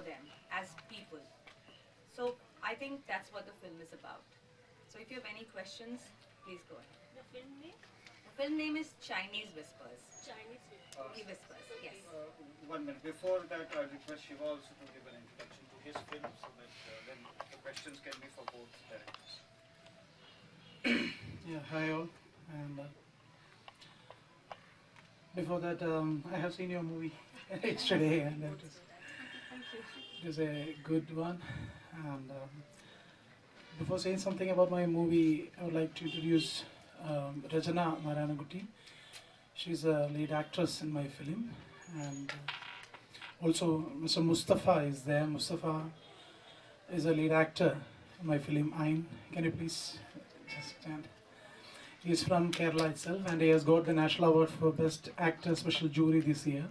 them as people. So I think that's what the film is about. So if you have any questions, please go ahead. The film name? The film name is Chinese Whispers. Chinese film. He whispers, yes. 1 minute. Before that, I request Shiva also to give an introduction to his film so that then the questions can be for both directors. Yeah, hi all. And before that, I have seen your movie yesterday, and it is a good one. And before saying something about my movie, I would like to introduce Rajana Maranagutti. She's a lead actress in my film, and also Mr. Mustafa is there. Mustafa is a lead actor in my film Ain. Can you please just stand? He is from Kerala itself, and he has got the National Award for Best Actor Special Jury this year.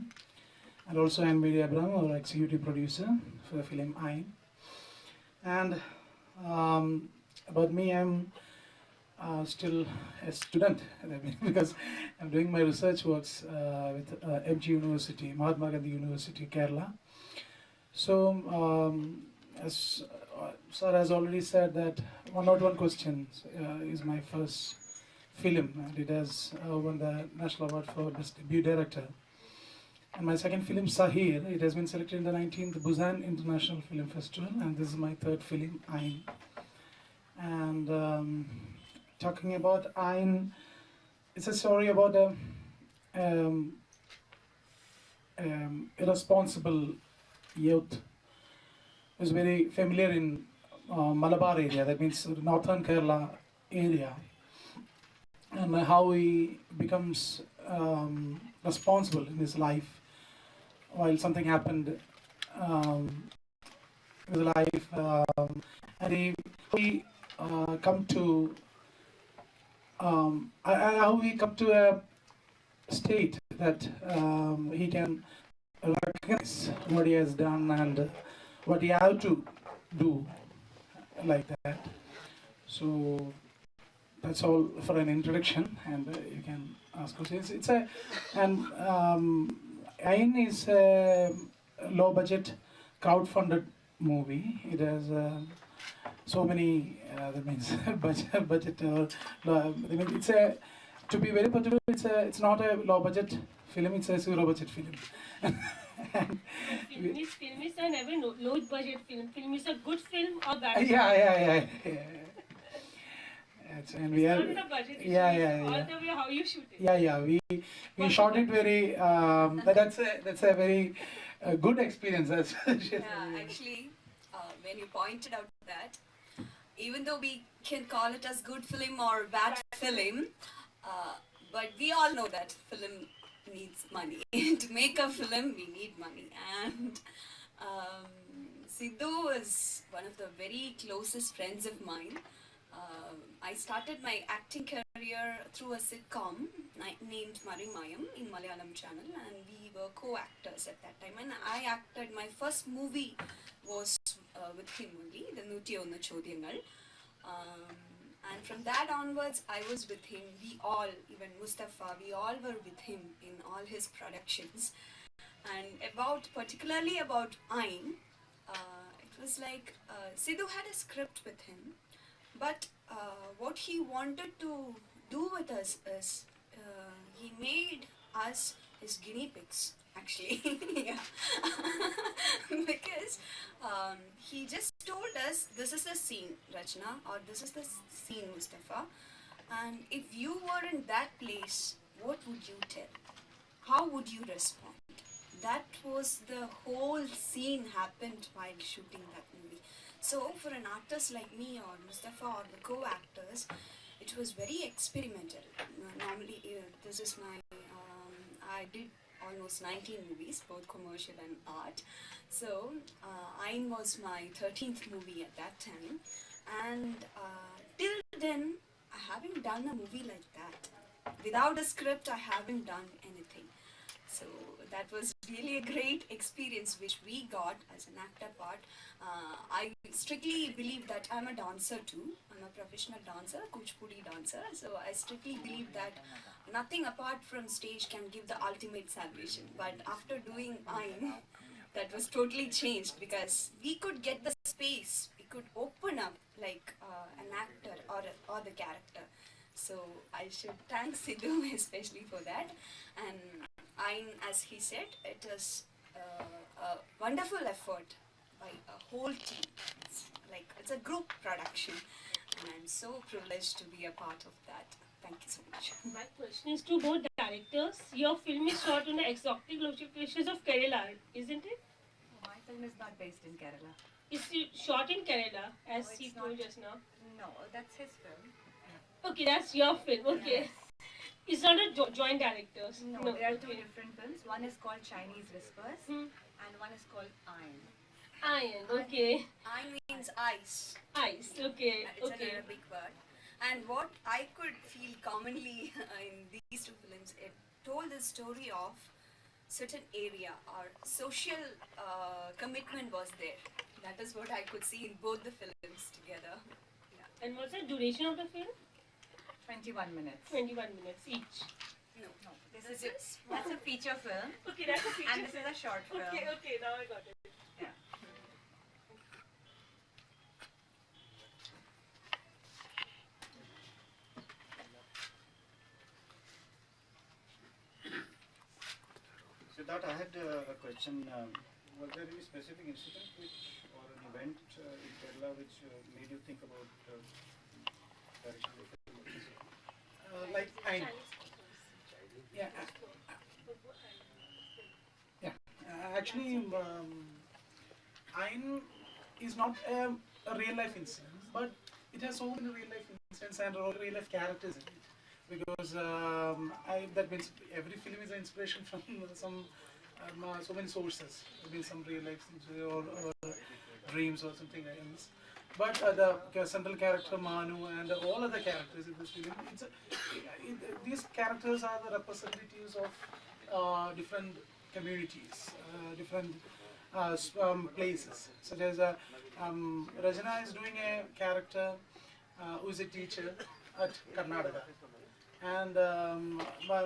And also Anne Mary Abraham, our executive producer for the film Ain. And about me, I'm still a student because I'm doing my research works with MG University, Mahatma Gandhi University, Kerala. So, as sir has already said that 101 Questions is my first film, and it has won the National Award for Best Debut Director. And my second film, Sahir, it has been selected in the 19th Busan International Film Festival, and this is my third film, Ain. And talking about Ain, it's a story about a irresponsible youth who is very familiar in Malabar area, that means northern Kerala area, and how he becomes responsible in his life while something happened in his life, and he come to how he come to a state that he can recognize what he has done and what he have to do, like that. So that's all for an introduction, and you can ask questions. It's a Ain is a low budget, crowd-funded movie. It has so many that means budget. I mean, it's a, to be very particular, it's not a low budget film. It's a zero budget film. Film is a never low budget film. Film is a good film or bad. Yeah. And we have, It's not a budget issue. yeah. All the way how you shoot it. Yeah. We shot it very. That's a very good experience. That's Yeah, actually, when you pointed out that, even though we can call it as good film or bad film, but we all know that film needs money. To make a film, we need money. And Sidhu is one of the very closest friends of mine. I started my acting career through a sitcom named Marimayam in Malayalam channel, and we were co-actors at that time. And I acted, my first movie was with him only, the Nuti Onna Chodyangal. And from that onwards, I was with him. We all, even Mustafa, we all were with him in all his productions. And particularly about Ain, it was like Sidhu had a script with him, but what he wanted to do with us is he made us his guinea pigs, actually. Yeah. Because he just told us, this is the scene, Rachna, or this is the scene, Mustafa, and if you were in that place, what would you tell? How would you respond? That was the whole scene happened while shooting that movie. So for an artist like me or Mustafa or the co-actors, it was very experimental. Normally, this is my, I did almost 19 movies, both commercial and art. So Ain was my 13th movie at that time. And till then, I haven't done a movie like that. Without a script, I haven't done anything. So that was really a great experience which we got as an actor part. I strictly believe that I'm a dancer too. I'm a professional dancer, Kuchipudi dancer. So I strictly believe that nothing apart from stage can give the ultimate salvation. But after doing Ain, that was totally changed because we could get the space, we could open up like an actor or the character. So I should thank Sidhu especially for that. And as he said, it was a wonderful effort by a whole team. It's a group production, and I'm so privileged to be a part of that. Thank you so much. My question is to both directors. Your film is shot in the exotic locations of Kerala, isn't it? My film is not based in Kerala. It's shot in Kerala, as No, he it's told not. just now. No, that's his film. Okay, that's your film. Okay. It's not a joint directors. No, there are two okay. different films. One is called Chinese Whispers, Hmm. and one is called Iron. Iron. Okay. I means ice. Ice. Okay. It's Okay. another big word. And what I could feel commonly in these two films, it told the story of certain area or social commitment was there. That is what I could see in both the films together. Yeah. And what's the duration of the film? 21 minutes. 21 minutes each. No. No, that's a feature film, Okay, that's a feature. and this is a short film. Okay, okay, now I got it. Yeah. Siddharth, I had a question. Was there any specific incident or an event in Kerala which made you think about direction of the film? Like I, yeah, yeah. Actually, Ain is not a real life incident, but it has so many real life incidents and real life characters in it. Because that means every film is an inspiration from some so many sources. Maybe some real life things or dreams or something like this. But the central character Manu and all other characters in this film, these characters are the representatives of different communities, different places. Such as Rajana is doing a character who is a teacher at Karnataka, and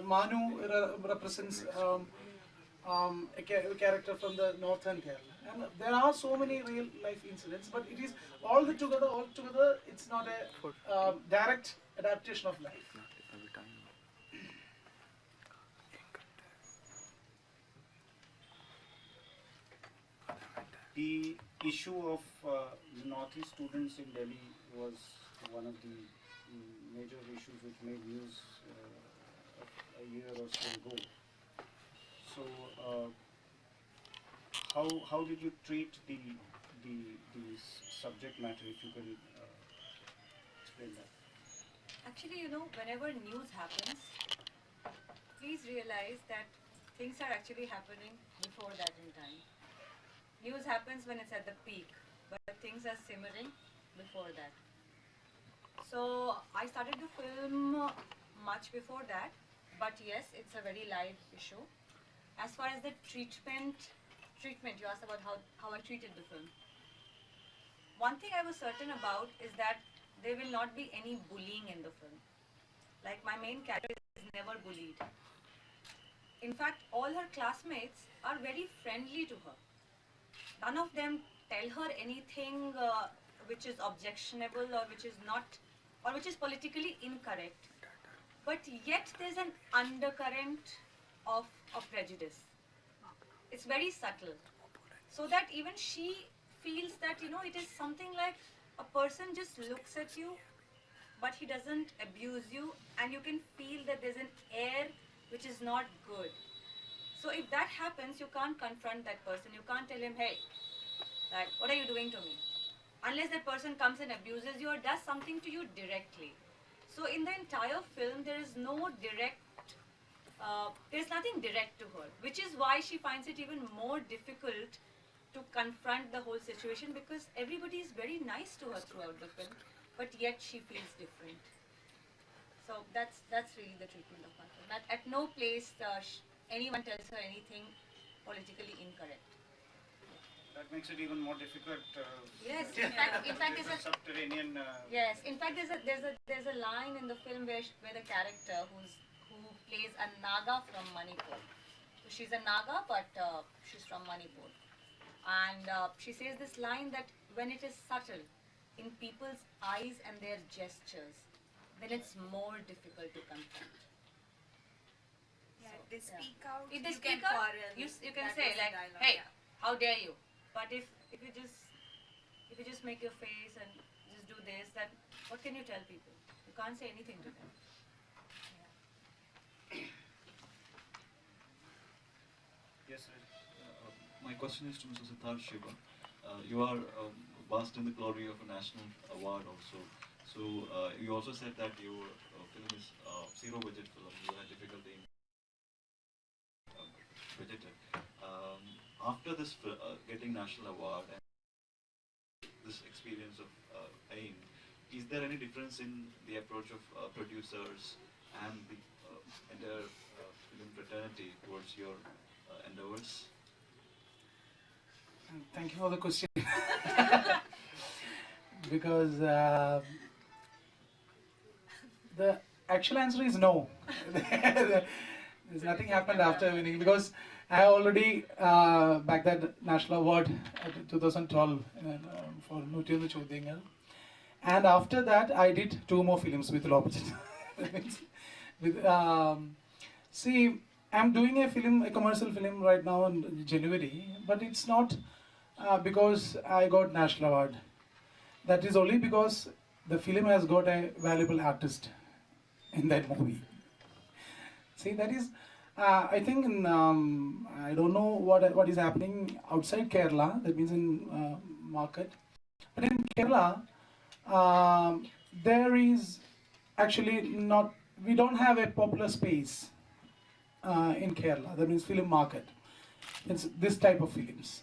Manu represents a character from the northern Kerala. And there are so many real life incidents, but it is all together. It's not a direct adaptation of life. The issue of Northeast students in Delhi was one of the major issues which made news a year or so ago. So, how did you treat the subject matter? If you can explain that. Actually, whenever news happens, please realize that things are actually happening before that in time. News happens when it's at the peak, but things are simmering before that. So I started the film much before that, but yes, it's a very live issue. As far as the treatment, you asked about how I treated the film. One thing I was certain about is that there will not be any bullying in the film. Like my main character is never bullied. In fact, all her classmates are very friendly to her. None of them tell her anything which is objectionable or which is not, or which is politically incorrect. But yet there's an undercurrent of prejudice. It's very subtle. So that even she feels that, it is something like a person just looks at you, but he doesn't abuse you, and you can feel that there's an air which is not good. So if that happens, you can't confront that person. You can't tell him, hey, like, what are you doing to me? Unless that person comes and abuses you or does something to you directly. So in the entire film, there is no direct, there's nothing direct to her, which is why she finds it even more difficult to confront the whole situation, because everybody is very nice to her throughout the film, but yet she feels different. So that's really the treatment of my film. At no place anyone tells her anything politically incorrect. That makes it even more difficult. Yes, in fact, there's a subterranean. yes. In fact, there's a line in the film where the character who plays a Naga from Manipur. So she's a Naga, but she's from Manipur. And she says this line that when it is subtle in people's eyes and their gestures, then it's more difficult to confront. Yeah, So, if they speak out, If they you speak can out, quarrel. you can That say was the like, dialogue, "Hey, yeah. how dare you?" But if you just make your face and just do this, then what can you tell people? You can't say anything to them. Yes, sir. My question is to Mr. Siddharth Shiva. You are basked in the glory of a national award also. So you also said that your film is zero budget film. You had difficulty in budget it. After this getting national award and this experience of AIM, is there any difference in the approach of producers and the entire film fraternity towards your endeavors? Thank you for the question. Because the actual answer is no. There's nothing happened after winning because I already bagged that national award at 2012 for Nutiyonu Chodingal. And after that, I did 2 more films with low budget. That means with see, I'm doing a commercial film right now in January, but it's not because I got national award. That is only because the film has got a valuable artist in that movie. See, that is, I think in, I don't know what is happening outside Kerala. That means in market, but in Kerala, there is actually not. We don't have a popular space in Kerala. That means film market. It's this type of films.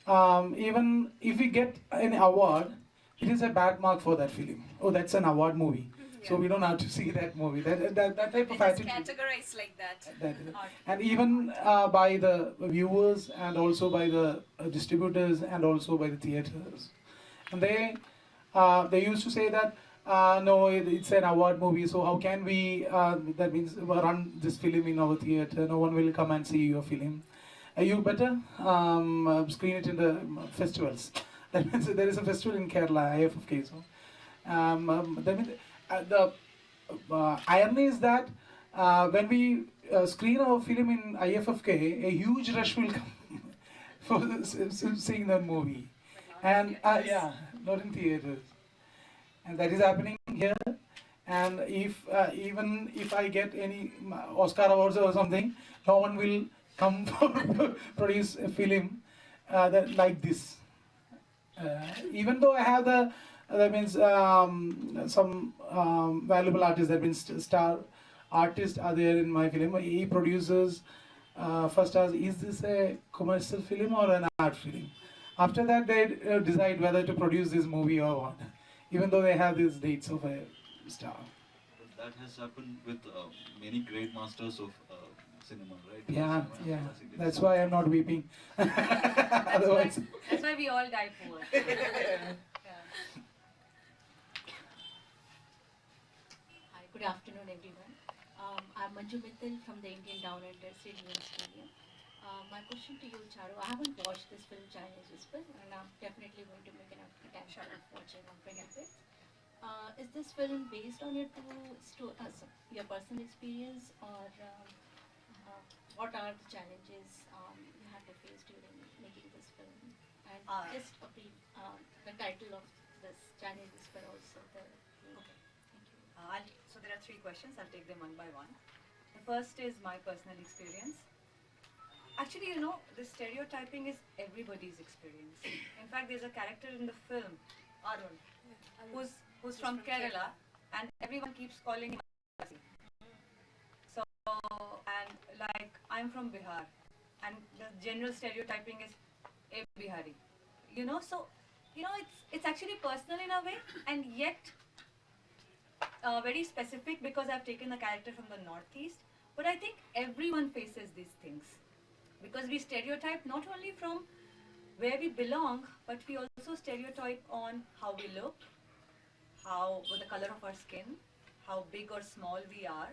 Even if we get an award, it is a bad mark for that film. Oh, that's an award movie. So we don't have to see that movie. That type of It is attitude. categorized like that. And even by the viewers and also by the distributors and also by the theaters. And they used to say that no, it's an award movie, so how can we, that means run this film in our theater, no one will come and see your film. You better screen it in the festivals. That means there is a festival in Kerala, iFFI. So, that means, the irony is that when we screen our film in iFFK, a huge rush will come for seeing that movie. And yeah, not in theaters. And that is happening here. And if even if I get any Oscar awards or something, no one will come for produce a film that like this. Even though I have that means some valuable artists, that means star artists are there in my film. He produces first asks, is this a commercial film or an art film? After that, they decide whether to produce this movie or what. Even though they have these dates of a star. But that has happened with many great masters of cinema, right? Yeah, Cinema yeah. classic is- That's why I'm not weeping. Otherwise. That's why we all die poor. Yeah. Hi, good afternoon, everyone. I'm Manju Mittal from the Indian Down Under State News Media. My question to you, Charu, I haven't watched this film, Chinese Whisper, and I'm definitely going to make an attempt of watching on 25th. Is this film based on your your personal experience, or what are the challenges you had to face during making this film? And just a brief, the title of this Chinese Whisper also. Okay. Thank you. So there are 3 questions. I'll take them one by one. The first is my personal experience. Actually, the stereotyping is everybody's experience. In fact, there's a character in the film, Arun, who's from Kerala, and everyone keeps calling him Adivasi. So, and like I'm from Bihar, and the general stereotyping is a Bihari. So it's actually personal in a way, and yet very specific because I've taken the character from the Northeast. But I think everyone faces these things because we stereotype not only from where we belong, but we also stereotype on how we look, what the color of our skin, how big or small we are.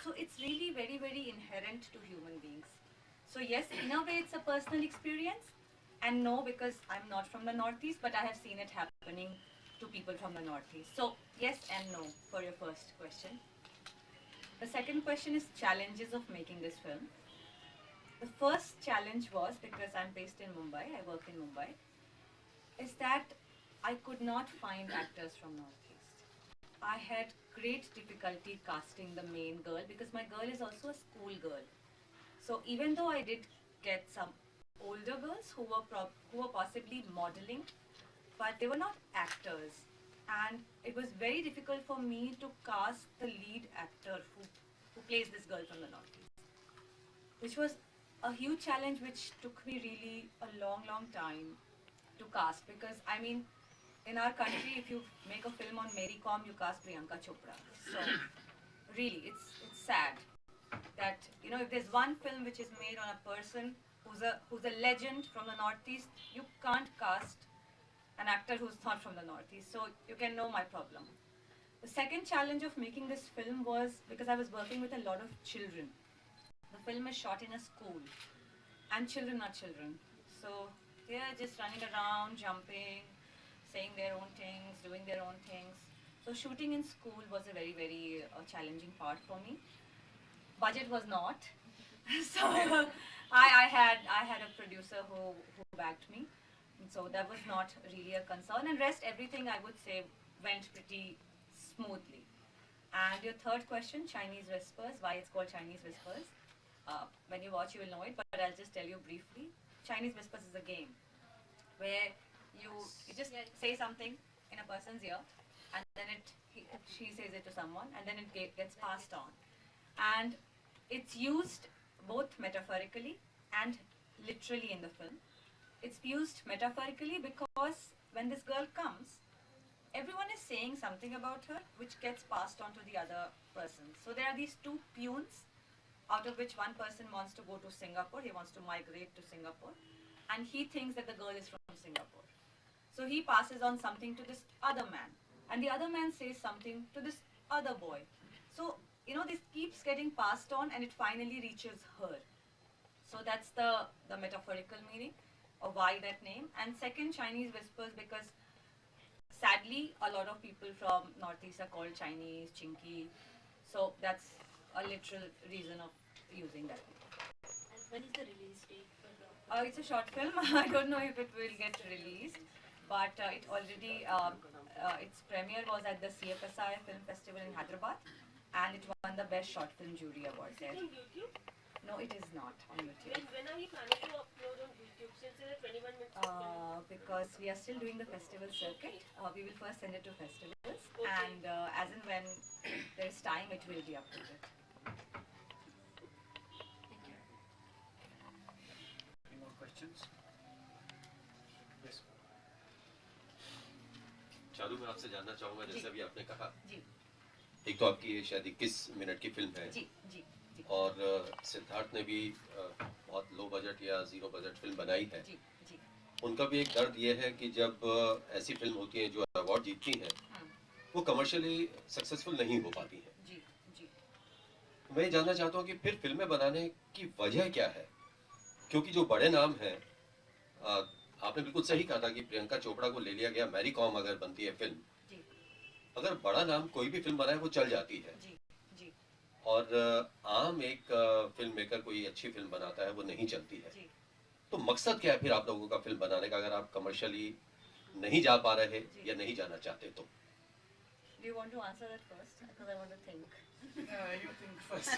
So it's really very, very inherent to human beings. So yes, in a way it's a personal experience, And no, because I'm not from the Northeast, but I have seen it happening to people from the Northeast. So yes and no for your first question. The second question is challenges of making this film. The first challenge was, because I'm based in Mumbai, I work in Mumbai, is that I could not find actors from Northeast. I had great difficulty casting the main girl because my girl is also a school girl. So even though I did get some older girls who were possibly modeling, but they were not actors, and it was very difficult for me to cast the lead actor who plays this girl from the Northeast, which was a huge challenge, which took me really a long time to cast, because I mean, in our country, if you make a film on Mary Kom, you cast Priyanka Chopra. So really, it's sad that, you know, if there's one film which is made on a person who's a legend from the Northeast, you can't cast an actor who's not from the Northeast. So you can know my problem. The second challenge of making this film was because I was working with a lot of children. The film is shot in a school, and children are children. So they're just running around, jumping, saying their own things, doing their own things. So shooting in school was a very challenging part for me. Budget was not. So I had a producer who backed me. And so that was not really a concern. And rest, everything I would say went pretty smoothly. And your third question, Chinese Whispers, why it's called Chinese Whispers. When you watch, you will know it, but I'll just tell you briefly. Chinese Whispers is a game where you just say something in a person's ear, and then she says it to someone, and then it gets passed on. And it's used both metaphorically and literally in the film. It's used metaphorically because when this girl comes, everyone is saying something about her which gets passed on to the other person. So there are these two peons, out of which one person wants to go to Singapore, he wants to migrate to Singapore, and he thinks that the girl is from Singapore. So he passes on something to this other man, and the other man says something to this other boy. So, you know, this keeps getting passed on, and it finally reaches her. So that's the metaphorical meaning of why that name. And second, Chinese Whispers, because sadly, a lot of people from Northeast are called Chinese, Chinky. So that's a literal reason of using that. And when is the release date for It's a short film. I don't know if it will get released, but it already, its premiere was at the CFSI Film Festival in Hyderabad, and it won the Best Short Film Jury Award there. on YouTube? No, it is not on YouTube. When are you planning to upload on YouTube since there are 21 minutes of film? Because we are still doing the festival circuit. We will first send it to festivals, Okay. and as and when there is time, it will be uploaded. Any more questions? Yes. Charu, मैं आपसे जानना चाहूँगा, जैसे अभी आपने कहा, जी एक तो आपकी ये शायद 21 मिनट की फिल्म है, जी जी जी और सिद्धार्थ ने भी बहुत लो बजट या जीरो बजट फिल्म बनाई है। जी जी उनका भी एक दर्द ये है कि जब ऐसी फिल्म होती है जो अवार्ड जीतती हैं, वो कमर्शियली सक्सेसफुल नहीं हो पाती हैं। जी जी मैं ये जानना चाहता हूँ कि फिर फिल्में बनाने की वजह क्या है, क्योंकि जो बड़े नाम हैं, आपने बिल्कुल सही कहा था कि प्रियंका चोपड़ा को ले लिया गया, मैरी कॉम अगर बनती है फिल्म, जी अगर बड़ा नाम कोई भी फिल्म बनाए वो चल जाती है, जी जी और आम एक फिल्म मेकर कोई अच्छी फिल्म बनाता है वो नहीं चलती है। जी। तो मकसद क्या है फिर आप लोगों का फिल्म बनाने का, अगर आप कमर्शियली नहीं जा पा रहे या नहीं जाना चाहते तो? Do you want to answer that first? Because I want to think. You think first.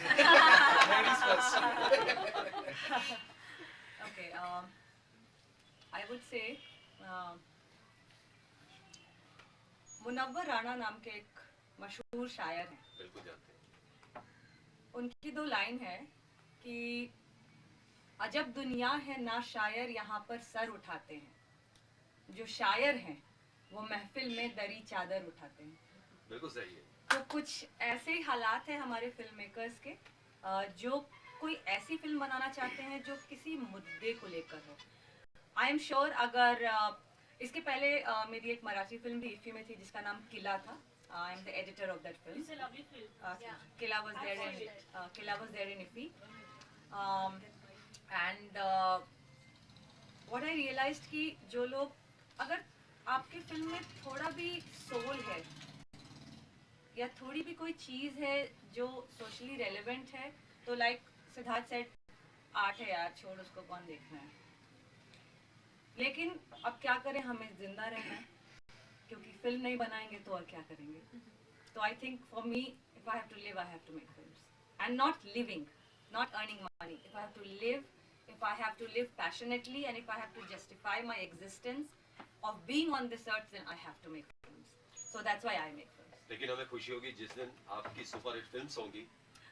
Ladies first. Okay. I would say Munawwar Rana नाम के एक मशहूर शायर हैं। बिल्कुल जानते हैं। उनकी दो लाइन है कि अजब दुनिया है ना शायर यहाँ पर सर उठाते हैं, जो शायर हैं वो महफिल में दरी चादर उठाते हैं। बिल्कुल सही है। तो कुछ ऐसे ही हालात हैं हमारे फिल्म मेकर्स के, जो कोई ऐसी फिल्म बनाना चाहते हैं जो किसी मुद्दे को लेकर हो। आई एम श्योर अगर इसके पहले मेरी एक मराठी फिल्म भी इफ़ी में थी जिसका नाम किला था। I am the editor of that film. It's a lovely film. Killa was I there watched in it. Killa was there in IFFI, and what I realized कि जो लोग अगर आपके फिल्म में थोड़ा भी सोल है या थोड़ी भी कोई चीज़ है जो सोशली रेलेवेंट है तो लाइक सिद्धार्थ सेट आर्ट है यार छोड़ उसको कौन देखना है लेकिन अब क्या करें हमें जिंदा रहना है क्योंकि फिल्म नहीं बनाएंगे तो और क्या करेंगे तो I think for me if I have to live I have to make films and not living not earning money if I have to live if I have to live passionately and if I have to justify my existence of being on this earth then I have to make films so that's why I make films लेकिन हमें खुशी होगी जिस दिन आपकी superhit films होंगी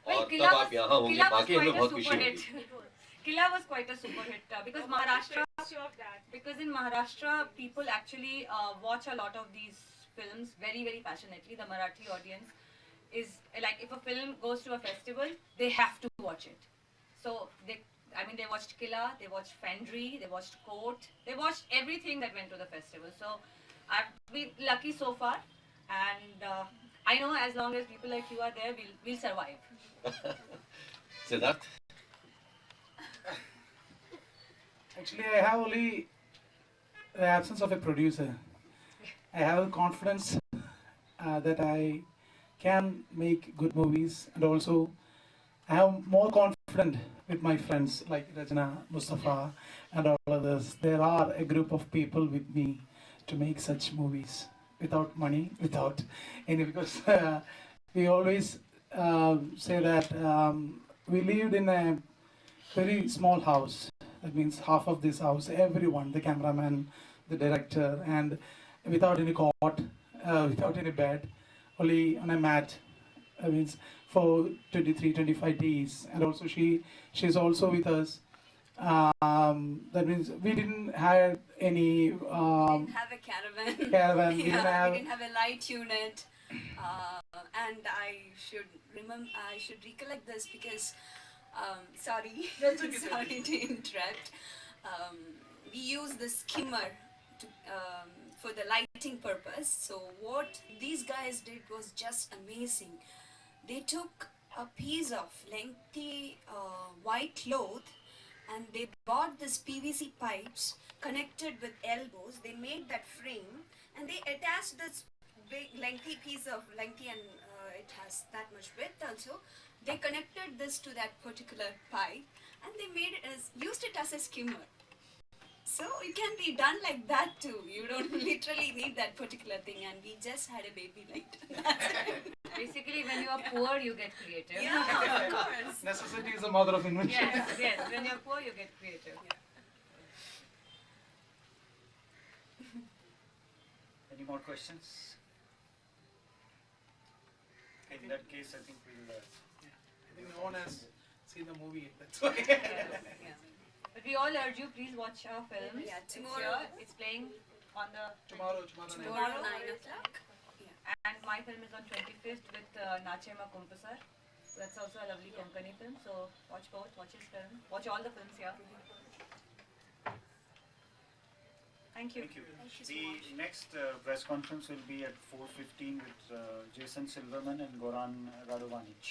well, और तब आप यहाँ होंगे Killa was बाकी हमें quite a बहुत खुशी super होगी hit Killa was quite a super hit because Maharashtra because in Maharashtra people actually watch a lot of these films very very passionately the Marathi audience is like if a film goes to a festival they have to watch it so they watched Killa they watched Fendry they watched Court they watched everything that went to the festival so I've been lucky so far and I know as long as people like you are there we'll survive Siddharth Actually, I have only the absence of a producer. I have confidence that I can make good movies, and also I am more confident with my friends like Rajna, Mustafa, and all others. There are a group of people with me to make such movies without money, without any because we always say that we lived in a very small house. That means half of this house, everyone, the cameraman, the director, and without any cot, without any bed, only on a mat. That means for 23, 25 days. And also she's also with us. That means we didn't have any Didn't have a caravan. caravan. We Yeah, didn't have, we didn't have a light unit. And I should recollect this because, sorry, sorry to interrupt. We use the skimmer to, for the lighting purpose. So what these guys did was just amazing. They took a piece of lengthy white cloth and they bought this PVC pipes connected with elbows. They made that frame and they attached this big lengthy piece of lengthy and it has that much width also. They connected this to that particular pipe and they made it as used it as a skimmer. So it can be done like that too. You don't literally need that particular thing and we just had a baby light. That's it. basically when you are poor you get creative Yeah, of course. necessity is the mother of invention. yes when you're poor you get creative Any more questions? In that case, I think we'll. I think no one has seen the movie. That's why. yeah. But we all urge you, please watch our films. Yeah, It's tomorrow. here. It's playing on the Tomorrow night. Tomorrow 9 o'clock. and my film is on 25th with Nachema Kumpasar. So that's also a lovely Konkani film. So watch both. Watch his film. Watch all the films here. Thank you. Thank you. The next press conference will be at 4:15 with Jason Silverman and Goran Radovanich.